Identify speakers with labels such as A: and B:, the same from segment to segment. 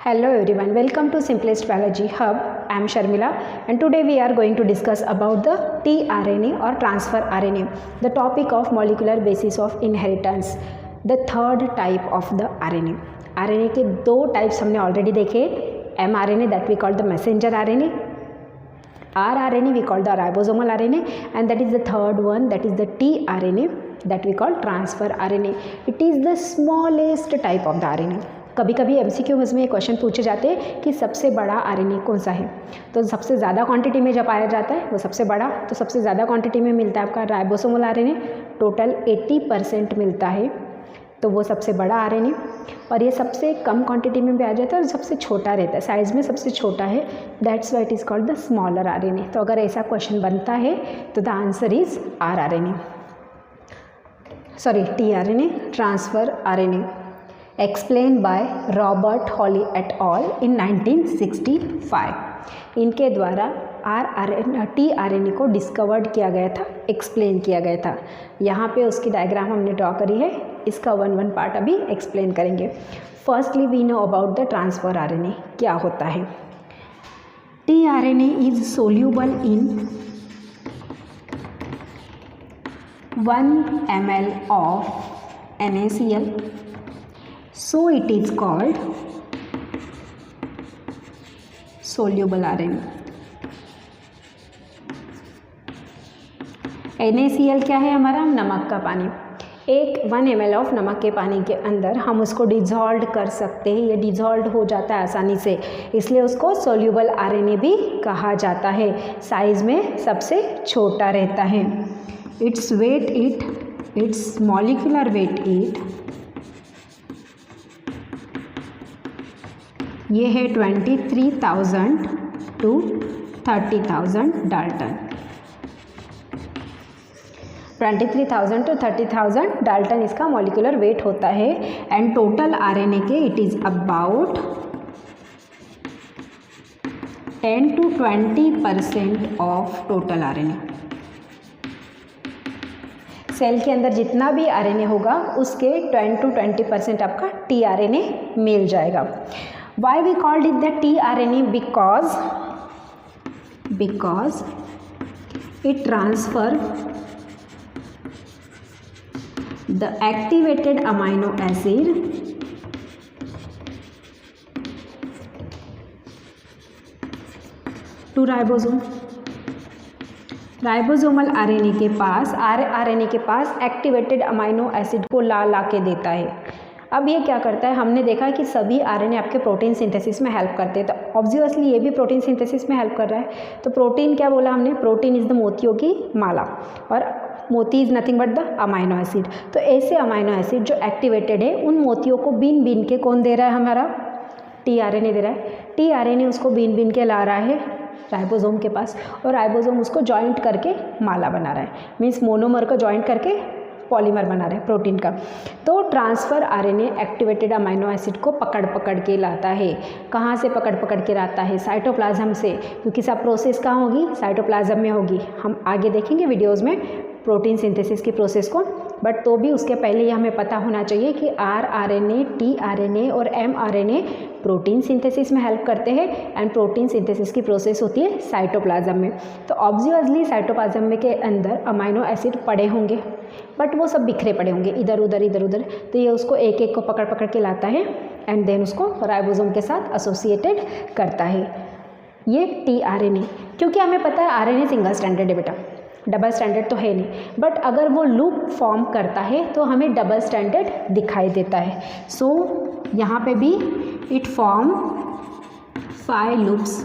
A: Hello everyone, welcome to Simplest Biology Hub. I am Sharmila and today we are going to discuss about the tRNA or transfer RNA, the topic of molecular basis of inheritance, the third type of the RNA. RNA के दो types हमने already देखे, mRNA that we call the messenger RNA, rRNA we call the ribosomal RNA, and that is the third one, that is the tRNA that we call transfer RNA. It is the smallest type of the RNA. कभी कभी MCQ में question पूछे जाते हैं कि सबसे बड़ा RNA कौन सा है, तो सबसे ज़्यादा क्वांटिटी में जब पाया जाता है वो सबसे बड़ा, तो सबसे ज़्यादा क्वांटिटी में मिलता है आपका राइबोसोमल RNA, टोटल 80% मिलता है, तो वो सबसे बड़ा RNA। और ये सबसे कम क्वांटिटी में भी आ जाता है और सबसे छोटा रहता है, साइज़ में सबसे छोटा है, that's why it is called the smaller RNA। तो अगर ऐसा क्वेश्चन बनता है तो the answer is tRNA, transfer RNA, explain by Robert Holley et al in 1965। इनके द्वारा tRNA को डिस्कवर्ड किया गया था, एक्सप्लेन किया गया था। यहाँ पे उसकी डायग्राम हमने ड्रॉ करी है, इसका वन पार्ट अभी एक्सप्लेन करेंगे। Firstly we know about the transfer RNA, क्या होता है। tRNA is soluble in 1 ml of NaCl, so it is called soluble RNA. NaCl क्या है हमारा, नमक का पानी। 1 ml ऑफ नमक के पानी के अंदर हम उसको डिज़ोल्व कर सकते हैं, ये डिज़ोल्व हो जाता है आसानी से, इसलिए उसको सोल्यूबल RNA भी कहा जाता है। साइज़ में सबसे छोटा रहता है। इट्स मॉलिक्यूलर वेट ये है 23,000 to 30,000 डाल्टन। 23,000 to 30,000 डाल्टन इसका मॉलिक्यूलर वेट होता है। एंड टोटल RNA के it is about 10 to 20% of total RNA। Cell के अंदर जितना भी RNA होगा उसके 10 to 20% आपका tRNA मिल जाएगा। Why we called it the tRNA? Because it transfer the activated amino acid to ribosome। Ribosomal RNA के पास rRNA के पास एक्टिवेटेड अमाइनो एसिड को ला के देता है। अब ये क्या करता है, हमने देखा कि सभी RNA आपके प्रोटीन सिंथेसिस में हेल्प करते हैं, तो ऑब्वियसली ये भी प्रोटीन सिंथेसिस में हेल्प कर रहा है। तो प्रोटीन क्या बोला हमने, प्रोटीन इज़ द मोतियों की माला और मोती is nothing but the amino acid. तो ऐसे अमाइनो एसिड जो एक्टिवेटेड है उन मोतियों को बीन के कौन दे रहा है, हमारा tRNA दे रहा है। tRNA उसको बीन के ला रहा है राइबोसोम के पास, और राइबोसोम उसको जॉइंट करके माला बना रहा है, मीन्स मोनोमर को जॉइंट करके पॉलीमर बना रहे हैं प्रोटीन का। तो transfer RNA activated amino acid को पकड़ के लाता है। कहाँ से पकड़ के लाता है, साइटोप्लाज्म से, क्योंकि सब प्रोसेस कहाँ होगी, साइटोप्लाज्म में होगी। हम आगे देखेंगे वीडियोस में प्रोटीन सिंथेसिस की प्रोसेस को, बट तो भी उसके पहले ये हमें पता होना चाहिए कि rRNA, tRNA और mRNA प्रोटीन सिंथेसिस में हेल्प करते हैं एंड प्रोटीन सिंथेसिस की प्रोसेस होती है साइटोप्लाज्म में। तो ऑब्वियसली साइटोप्लाज्म में के अंदर अमाइनो एसिड पड़े होंगे, बट वो सब बिखरे पड़े होंगे इधर उधर, तो ये उसको एक को पकड़ के लाता है एंड देन उसको राइबोसोम के साथ एसोसिएटेड करता है, ये tRNA। क्योंकि हमें पता है RNA सिंगल स्टैंडर्ड है बेटा, डबल स्टैंडर्ड तो है नहीं, बट अगर वो लूप फॉर्म करता है तो हमें डबल स्टैंडर्ड दिखाई देता है। सो यहाँ पे भी it form 5 loops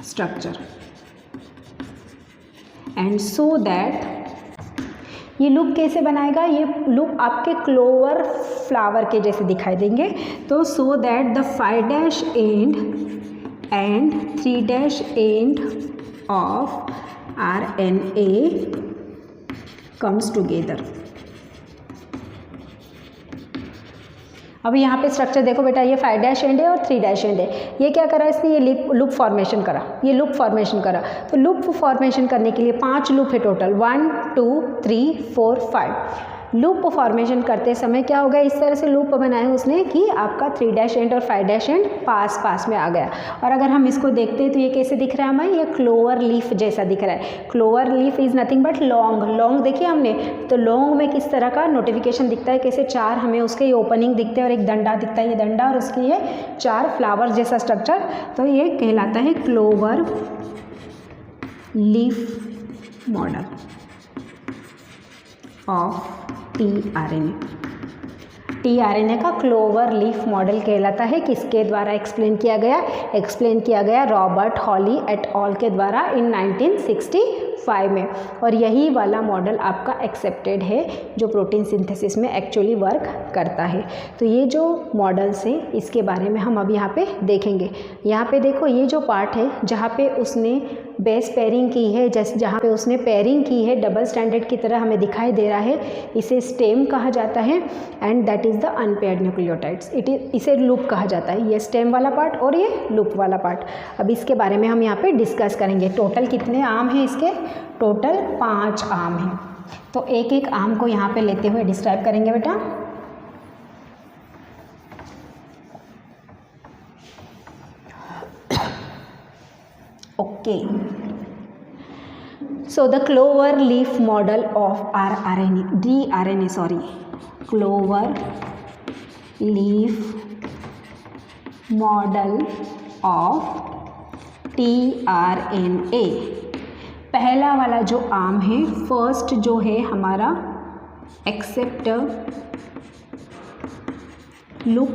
A: structure and so that, ये लूप कैसे बनाएगा, ये लूप आपके क्लोवर फ्लावर के जैसे दिखाई देंगे। तो so that the 5' and and 3' end of RNA comes together। अब यहाँ पे स्ट्रक्चर देखो बेटा, ये 5' एंड है और 3' एंड है। ये क्या करा इसने, ये लूप फॉर्मेशन करा, तो लूप फॉर्मेशन करने के लिए 5 लूप है टोटल, 1 2 3 4 5। लूप फॉर्मेशन करते समय क्या हो गया, इस तरह से लूप बनाए उसने कि आपका 3' एंड और 5' एंड पास पास में आ गया। और अगर हम इसको देखते हैं तो ये कैसे दिख रहा है हमें, ये क्लोवर लीफ जैसा दिख रहा है। Clover leaf is nothing but long. Long देखिए हमने, तो लॉन्ग में किस तरह का नोटिफिकेशन दिखता है, कैसे 4 हमें उसके ये ओपनिंग दिखते हैं और एक डंडा दिखता है, ये डंडा और उसकी ये 4 फ्लावर जैसा स्ट्रक्चर, तो ये कहलाता है clover leaf model of tRNA का क्लोवर लीफ मॉडल कहलाता है। किसके द्वारा एक्सप्लेन किया गया रॉबर्ट हॉली एट ऑल के द्वारा इन 1965 में। और यही वाला मॉडल आपका एक्सेप्टेड है जो प्रोटीन सिंथेसिस में एक्चुअली वर्क करता है। तो ये जो मॉडल्स हैं इसके बारे में हम अब यहाँ पे देखेंगे। यहाँ पे देखो ये जो पार्ट है जहाँ पे उसने बेस पेयरिंग की है, जहाँ पे उसने पेयरिंग की है डबल स्टैंडर्ड की तरह हमें दिखाई दे रहा है, इसे स्टेम कहा जाता है and that is the unpaired nucleotides. इसे लूप कहा जाता है, ये स्टेम वाला पार्ट और ये लूप वाला पार्ट। अब इसके बारे में हम यहाँ पे डिस्कस करेंगे। टोटल कितने आर्म हैं इसके, टोटल 5 आर्म हैं। तो एक एक आर्म को यहाँ पे लेते हुए डिस्क्राइब करेंगे बेटा। Okay, so the clover leaf model of clover leaf model of tRNA। पहला वाला जो आर्म है, फर्स्ट जो है हमारा एक्सेप्टर लूप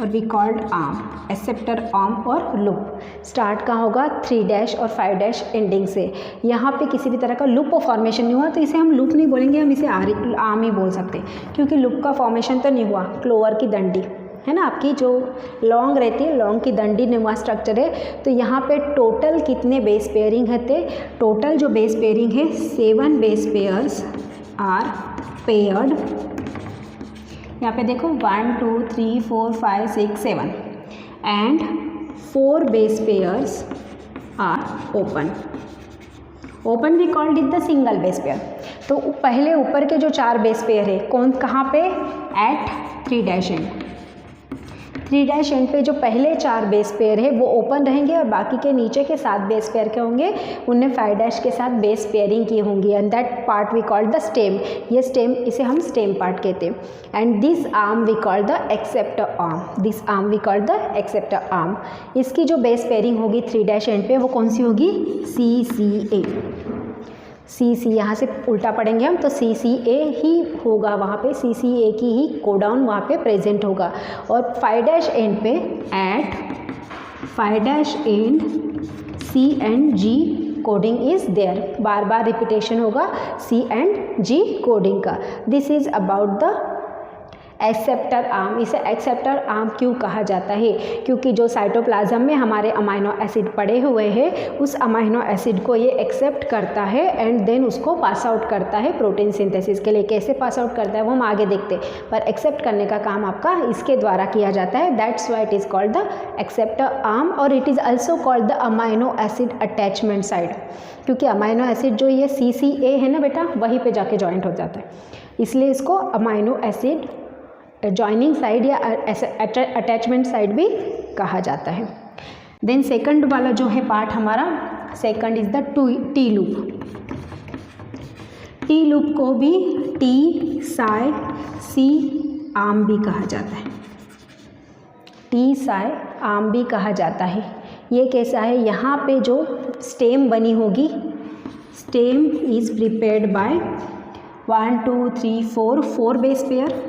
A: और we called arm, acceptor arm और लूप। स्टार्ट कहाँ होगा, 3' और 5' एंडिंग से। यहाँ पे किसी भी तरह का लूप फॉर्मेशन नहीं हुआ तो इसे हम लूप नहीं बोलेंगे, हम इसे आर्म ही बोल सकते हैं, क्योंकि लूप का फॉर्मेशन तो नहीं हुआ। क्लोवर की डंडी है ना आपकी जो लॉन्ग रहती है, लॉन्ग की डंडी नुमा स्ट्रक्चर है। तो यहाँ पे टोटल कितने बेस पेयरिंग है, टोटल जो बेस पेयरिंग है 7 बेस पेयर्स आर पेयर्ड। यहाँ पे देखो 1 2 3 4 5 6 7 and 4 base pairs are open we called it the single base pair. तो पहले ऊपर के जो 4 बेस पेयर है कौन कहाँ पे, एट 3' एंड। 3' एंड पे जो पहले 4 बेस पेयर है वो ओपन रहेंगे और बाकी के नीचे के 7 बेस पेयर के होंगे, उनने 5' के साथ बेस पेयरिंग की होंगी and that part we called the stem. ये स्टेम, इसे हम स्टेम पार्ट कहते हैं। And this arm we called the acceptor arm. इसकी जो बेस पेयरिंग होगी 3' एंड पे वो कौन सी होगी, CCA। यहाँ से उल्टा पढ़ेंगे हम तो CCA ही होगा, वहाँ पे CCA की ही कोडाउन वहाँ पे प्रेजेंट होगा। और 5' एंड पे at 5' end C and G coding is there, बार बार रिपीटेशन होगा C एंड G कोडिंग का। This is about the acceptor arm. इसे एक्सेप्टर आर्म क्यों कहा जाता है, क्योंकि जो साइटोप्लाज्म में हमारे अमाइनो एसिड पड़े हुए हैं उस अमाइनो एसिड को ये एक्सेप्ट करता है एंड देन उसको पास आउट करता है प्रोटीन सिंथेसिस के लिए। कैसे पास आउट करता है वो हम आगे देखते हैं, पर एक्सेप्ट करने का काम आपका इसके द्वारा किया जाता है। That's why it is called the acceptor arm और it is also called the amino acid attachment side, क्योंकि अमाइनो एसिड जो ये CCA है ना बेटा वहीं पे जाके जॉइंट हो जाता है, इसलिए इसको अमाइनो एसिड जॉइनिंग साइड या अटैचमेंट साइड भी कहा जाता है। देन सेकंड वाला जो है पार्ट हमारा, second is the T loop. T loop को भी T-Psi आर्म भी कहा जाता है, T-Psi आर्म भी कहा जाता है। ये कैसा है, यहाँ पे जो स्टेम बनी होगी, stem is prepared by 1 2 3 4 base pair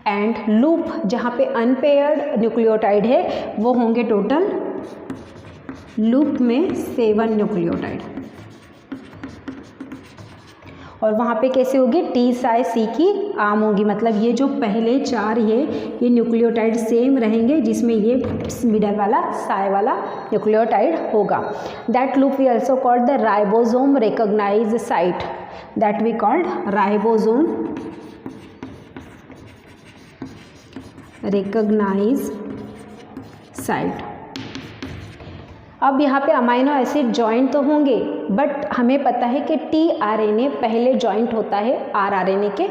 A: and loop जहाँ पे अनपेयर्ड न्यूक्लियोटाइड है वो होंगे टोटल लूप में 7 न्यूक्लियोटाइड। और वहाँ पे कैसे होगी, T-Psi की आर्म होगी, मतलब ये जो पहले 4 ये न्यूक्लियोटाइड सेम रहेंगे जिसमें ये मिडल वाला साई वाला न्यूक्लियोटाइड होगा। That loop we also called the ribosome recognize site, that we called ribosome recognize site. अब यहाँ पे अमाइनो एसिड जॉइंट तो होंगे, बट हमें पता है कि tRNA पहले जॉइंट होता है rRNA के।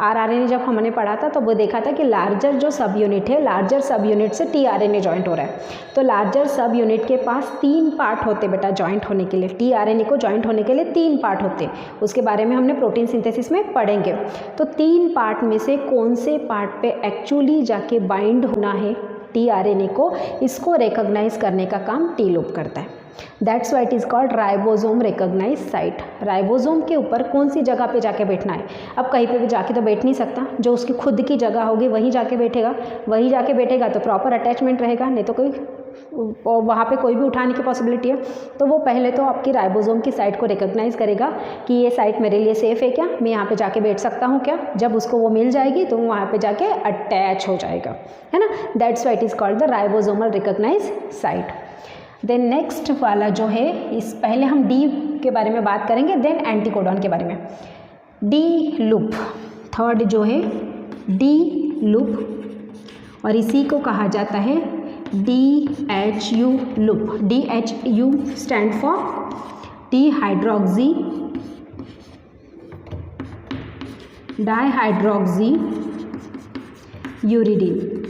A: rRNA जब हमने पढ़ा था तो वो देखा था कि लार्जर जो सब यूनिट है, लार्जर सब यूनिट से tRNA जॉइंट हो रहा है। तो लार्जर सब यूनिट के पास 3 पार्ट होते बेटा जॉइंट होने के लिए। tRNA को जॉइंट होने के लिए 3 पार्ट होते, उसके बारे में हमने प्रोटीन सिंथेसिस में पढ़ेंगे। तो 3 पार्ट में से कौन से पार्ट पे एक्चुअली जाके बाइंड होना है tRNA को, इसको रिकॉग्नाइज करने का काम टी लूप करता है। That's why it is called ribosome recognize site. Ribosome के ऊपर कौन सी जगह पे जाके बैठना है? अब कहीं पे भी जाके तो बैठ नहीं सकता, जो उसकी खुद की जगह होगी वहीं जाके बैठेगा। वहीं जाके बैठेगा तो प्रॉपर अटैचमेंट रहेगा, नहीं तो कोई वहाँ पे कोई भी उठाने की पॉसिबिलिटी है। तो वो पहले तो आपकी राइबोसोम की साइट को रिकॉग्नाइज करेगा कि ये साइट मेरे लिए सेफ़ है क्या, मैं यहाँ पे जाके बैठ सकता हूँ क्या। जब उसको वो मिल जाएगी तो वहाँ पे जाके अटैच हो जाएगा, है ना। That's why it is called the ribosomal recognize site. Then next वाला जो है, इस पहले हम डी के बारे में बात करेंगे, देन एंटीकोडॉन के बारे में। डी लूप थर्ड जो है डी लूप, और इसी को कहा जाता है DHU loop. DHU stand for dihydroxy uridine.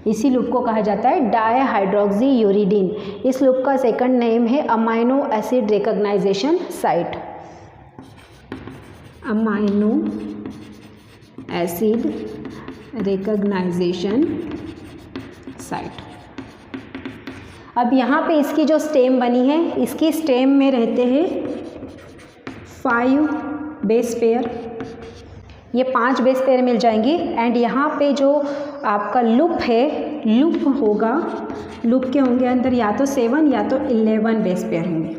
A: इसी लूप को कहा जाता है डाईहाइड्रोक्सी यूरिडीन। इस लूप का सेकंड नेम है amino acid recognization site. Amino acid recognization site. अब यहाँ पे इसकी जो स्टेम बनी है, इसकी स्टेम में रहते हैं 5 बेस पेयर, ये 5 बेस पेयर मिल जाएंगी। एंड यहाँ पे जो आपका लूप है, लूप होगा, लूप के होंगे अंदर या तो 7 या तो 11 बेस पेयर होंगे।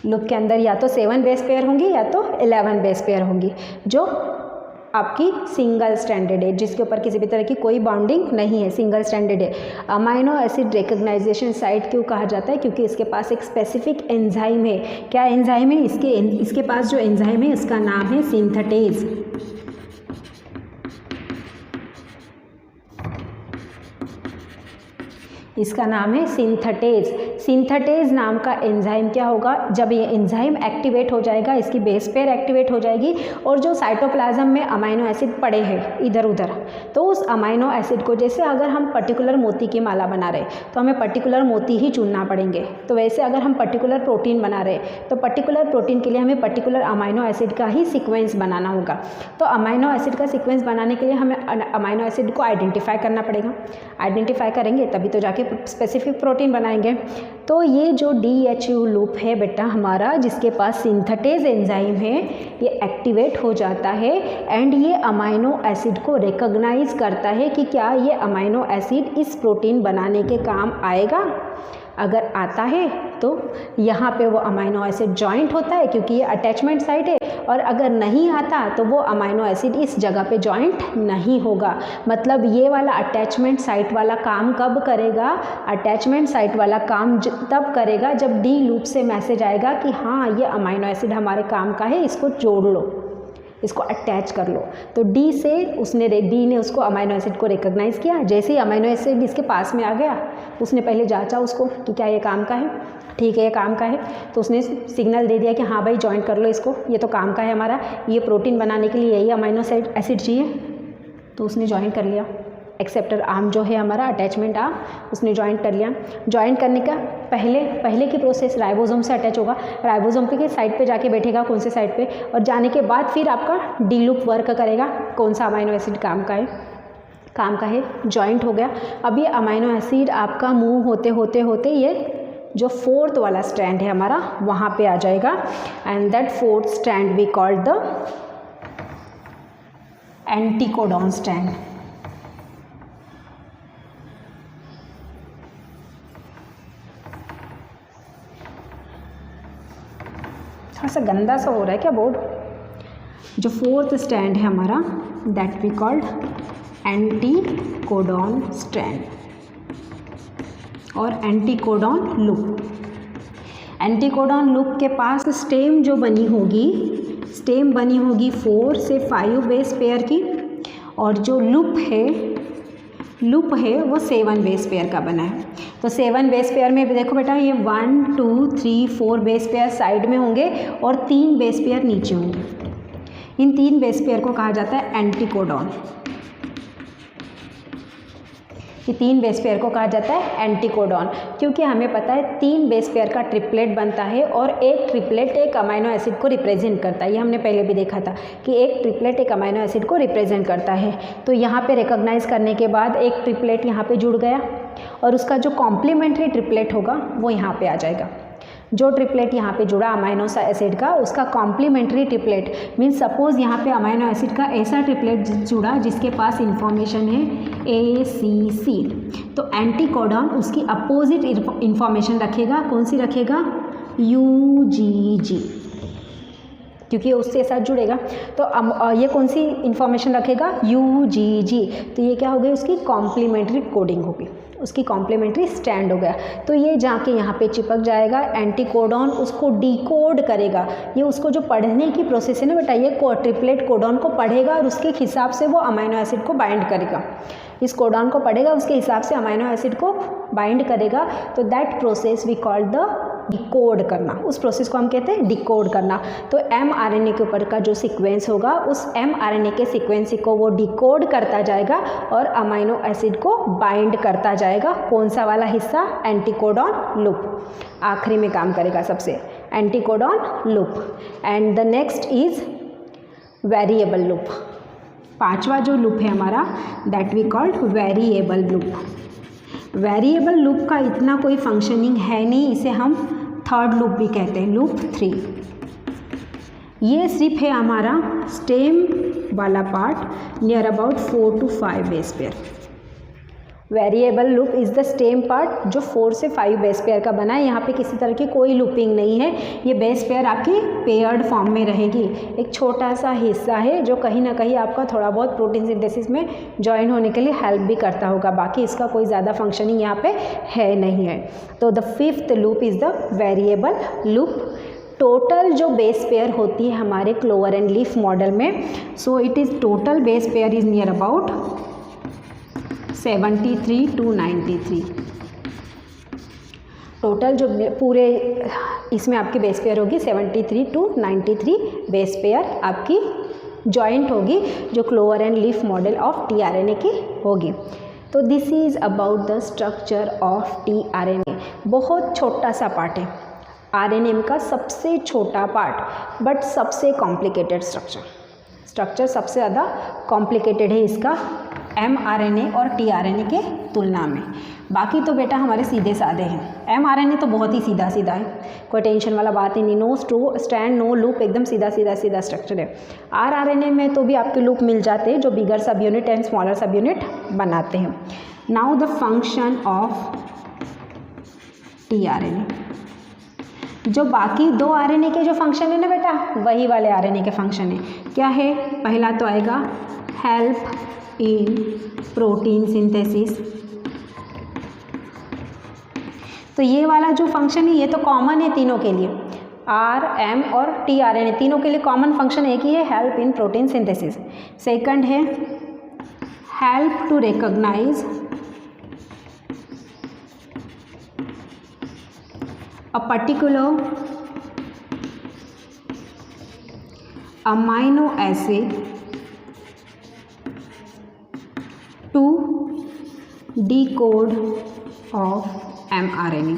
A: लूप के अंदर या तो 7 बेस पेयर होंगी या तो 11 बेस पेयर होंगी, जो आपकी सिंगल स्टैंडर्ड है, जिसके ऊपर किसी भी तरह की कोई बाउंडिंग नहीं है, सिंगल स्टैंडर्ड है। अमाइनो एसिड रिकॉग्नाइजेशन साइट क्यों कहा जाता है? क्योंकि इसके पास एक स्पेसिफिक एंजाइम है। क्या एंजाइम है? इसके पास जो एंजाइम है इसका नाम है सिंथेटेज। इसका नाम है सिंथेटेज। सिंथेटेज नाम का एंजाइम क्या होगा? जब ये एंजाइम एक्टिवेट हो जाएगा, इसकी बेस पेयर एक्टिवेट हो जाएगी, और जो साइटोप्लाज्म में अमाइनो एसिड पड़े हैं इधर उधर, तो उस अमाइनो एसिड को, जैसे अगर हम पर्टिकुलर मोती की माला बना रहे तो हमें पर्टिकुलर मोती ही चुनना पड़ेंगे, तो वैसे अगर हम पर्टिकुलर प्रोटीन बना रहे तो पर्टिकुलर प्रोटीन के लिए हमें पर्टिकुलर अमाइनो एसिड का ही सीक्वेंस बनाना होगा। तो अमाइनो एसिड का सीक्वेंस बनाने के लिए हमें अमाइनो एसिड को आइडेंटिफाई करना पड़ेगा। आइडेंटिफाई करेंगे तभी तो जाके स्पेसिफिक प्रोटीन बनाएंगे। तो ये जो DHU लूप है बेटा हमारा, जिसके पास सिंथेटेज एंजाइम है, ये एक्टिवेट हो जाता है एंड ये अमाइनो एसिड को रिकॉग्नाइज करता है कि क्या ये अमाइनो एसिड इस प्रोटीन बनाने के काम आएगा। अगर आता है तो यहाँ पे वो अमाइनो एसिड जॉइंट होता है, क्योंकि ये अटैचमेंट साइट है, और अगर नहीं आता तो वो अमाइनो एसिड इस जगह पे जॉइंट नहीं होगा। मतलब ये वाला अटैचमेंट साइट वाला काम कब करेगा? अटैचमेंट साइट वाला काम तब करेगा जब डी लूप से मैसेज आएगा कि हाँ ये अमाइनो एसिड हमारे काम का है, इसको जोड़ लो, इसको अटैच कर लो। तो डी ने उसको अमाइनो एसिड को रिकॉग्नाइज़ किया। जैसे ही अमाइनो एसिड इसके पास में आ गया, उसने पहले जांचा उसको कि क्या ये काम का है, ठीक है ये काम का है, तो उसने सिग्नल दे दिया कि हाँ भाई ज्वाइन कर लो इसको, ये तो काम का है हमारा, ये प्रोटीन बनाने के लिए यही अमाइनो एसिड चाहिए, तो उसने ज्वाइन कर लिया। एक्सेप्टर आर्म जो है हमारा, अटैचमेंट आर्म, उसने ज्वाइन कर लिया। ज्वाइन करने का पहले की प्रोसेस राइबोसोम से अटैच होगा, राइबोसोम के साइड पे जाके बैठेगा, कौन से साइड पे, और जाने के बाद फिर आपका डी लूप वर्क करेगा, कौन सा अमाइनो एसिड काम का है, ज्वाइंट हो गया। अब ये अमाइनो एसिड आपका मूव होते ये जो 4th वाला स्ट्रैंड है हमारा, वहाँ पे आ जाएगा, and that 4th strand we called the anticodon strand. थोड़ा सा गंदा सा हो रहा है क्या बोर्ड? जो 4th स्ट्रैंड है हमारा, that we called anticodon strand और एंटीकोडॉन लूप। एंटीकोडॉन लूप के पास स्टेम जो बनी होगी 4 से 5 बेस पेयर की, और जो लूप है लूप है वो 7 बेस पेयर का बना है। तो 7 बेस पेयर में देखो बेटा, ये 1 2 3 4 बेस पेयर साइड में होंगे और 3 बेस पेयर नीचे होंगे। इन 3 बेस पेयर को कहा जाता है एंटीकोडॉन। ये 3 बेस पेयर को कहा जाता है एंटीकोडॉन, क्योंकि हमें पता है 3 बेस पेयर का ट्रिपलेट बनता है और एक ट्रिपलेट एक अमाइनो एसिड को रिप्रेजेंट करता है। ये हमने पहले भी देखा था कि एक ट्रिपलेट एक अमाइनो एसिड को रिप्रेजेंट करता है। तो यहाँ पे रिकॉग्नाइज करने के बाद एक ट्रिपलेट यहाँ पे जुड़ गया और उसका जो कॉम्प्लीमेंट्री ट्रिपलेट होगा वो यहाँ पे आ जाएगा। जो ट्रिपलेट यहाँ पे जुड़ा अमाइनो एसिड का, उसका कॉम्प्लीमेंट्री ट्रिपलेट मीन्स सपोज यहाँ पे अमाइनो एसिड का ऐसा ट्रिपलेट जुड़ा जिसके पास इंफॉर्मेशन है ACC, तो एंटीकोडॉन उसकी अपोजिट इंफॉर्मेशन रखेगा। कौन सी रखेगा? UGG, क्योंकि उससे साथ जुड़ेगा। तो ये कौन सी इंफॉर्मेशन रखेगा? UGG। तो ये क्या हो गई? उसकी कॉम्प्लीमेंट्री कोडिंग होगी, उसकी कॉम्प्लीमेंट्री स्टैंड हो गया। तो ये जाके यहाँ पे चिपक जाएगा। एंटीकोडॉन उसको डिकोड करेगा। ये उसको जो पढ़ने की प्रोसेस है ना बेटा, ये ट्रिपलेट कोडॉन को पढ़ेगा और उसके हिसाब से वो अमाइनो एसिड को बाइंड करेगा। इस कोडॉन को पढ़ेगा, उसके हिसाब से अमाइनो एसिड को बाइंड करेगा। तो that process we call the decode करना। उस प्रोसेस को हम कहते हैं डिकोड करना। तो mRNA के ऊपर का जो सीक्वेंस होगा, उस mRNA के सीक्वेंस को वो डिकोड करता जाएगा और अमाइनो एसिड को बाइंड करता जाएगा। कौन सा वाला हिस्सा? एंटीकोडॉन लूप आखिरी में काम करेगा सबसे, anticodon loop. And the next is variable loop. 5वां जो लूप है हमारा, that we called variable loop. Variable loop का इतना कोई फंक्शनिंग है नहीं, इसे हम थर्ड लूप भी कहते हैं, लूप 3। ये सिर्फ है हमारा स्टेम वाला part, near about 4 to 5 base pair. Variable loop is the stem part जो 4 से 5 बेस पेयर का बना है। यहाँ पे किसी तरह की कोई लूपिंग नहीं है। ये बेस पेयर आपकी पेयर्ड फॉर्म में रहेगी। एक छोटा सा हिस्सा है जो कहीं ना कहीं आपका थोड़ा बहुत प्रोटीन सिंथेसिस में ज्वाइन होने के लिए हेल्प भी करता होगा। बाकी इसका कोई ज़्यादा फंक्शनिंग यहाँ पे है नहीं है। तो the 5th loop is the variable loop. Total जो बेस पेयर होती है हमारे क्लोवर एंड लीफ मॉडल में, so it is total base pair is near about 73 to 93। Total जो पूरे इसमें आपकी बेस पेयर होगी 73 to 93 बेस पेयर आपकी जॉइंट होगी, जो clover and leaf model of tRNA की होगी। तो this is about the structure of tRNA। बहुत छोटा सा पार्ट है RNA का, सबसे छोटा पार्ट बट सबसे कॉम्प्लिकेटेड स्ट्रक्चर सबसे ज़्यादा कॉम्प्लिकेटेड है इसका mRNA और tRNA के तुलना में। बाकी तो बेटा हमारे सीधे साधे हैं। mRNA तो बहुत ही सीधा है, कोई टेंशन वाला बात ही नहीं, नो स्टैंड नो लूप, एकदम सीधा स्ट्रक्चर है। rRNA में तो भी आपके लूप मिल जाते हैं जो bigger subunit and smaller subunit बनाते हैं। Now the function of tRNA। जो बाकी 2 RNA के जो फंक्शन है ना बेटा, वही वाले RNA के फंक्शन है। क्या है? पहला तो आएगा हेल्प इन प्रोटीन सिंथेसिस। तो ये वाला जो फंक्शन है ये तो कॉमन है तीनों के लिए, R, M और tRNA तीनों के लिए कॉमन फंक्शन एक ही है, help in protein synthesis. Second है help to recognise a particular amino acid to decode of mRNA।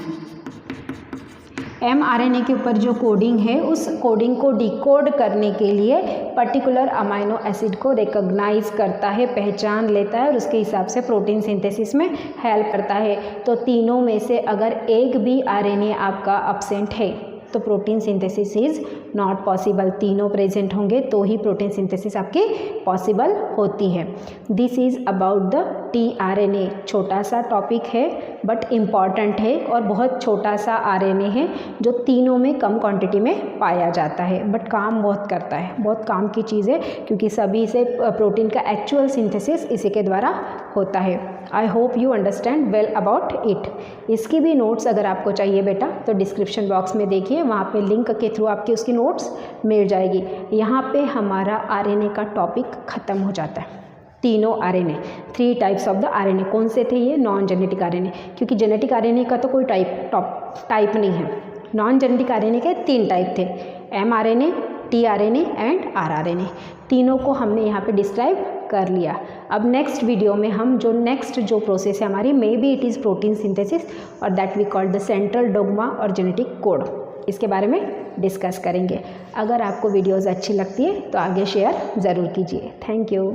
A: mRNA के ऊपर जो कोडिंग है, उस कोडिंग को डिकोड करने के लिए पर्टिकुलर अमाइनो एसिड को रिकॉग्नाइज करता है, पहचान लेता है और उसके हिसाब से प्रोटीन सिंथेसिस में हेल्प करता है। तो तीनों में से अगर एक भी RNA आपका absent है तो protein synthesis is not possible. तीनों प्रेजेंट होंगे तो ही प्रोटीन सिंथेसिस आपकी पॉसिबल होती है। This is about the tRNA। छोटा सा टॉपिक है बट इम्पॉर्टेंट है और बहुत छोटा सा RNA है जो तीनों में कम क्वांटिटी में पाया जाता है, बट काम बहुत करता है, बहुत काम की चीज़ है, क्योंकि सभी से प्रोटीन का एक्चुअल सिंथेसिस इसी के द्वारा होता है। I hope you understand well about it. इसकी भी नोट्स अगर आपको चाहिए बेटा तो डिस्क्रिप्शन बॉक्स में देखिए, वहाँ पे लिंक के थ्रू आपकी उसकी नोट्स मिल जाएगी। यहाँ पे हमारा RNA का टॉपिक ख़त्म हो जाता है। तीनों RNA, 3 types of the RNA. कौन से थे ये? नॉन जेनेटिक आरएनए, क्योंकि जेनेटिक आरएनए का तो कोई टाइप नहीं है। नॉन जेनेटिक आरएनए के 3 टाइप थे, mRNA, tRNA एंड rRNA। तीनों को हमने यहाँ पे डिस्क्राइब कर लिया। अब नेक्स्ट वीडियो में हम जो प्रोसेस है हमारी, maybe it is protein synthesis और that we called the central dogma और जेनेटिक कोड, इसके बारे में डिस्कस करेंगे। अगर आपको वीडियोज़ अच्छी लगती है तो आगे शेयर ज़रूर कीजिए। Thank you.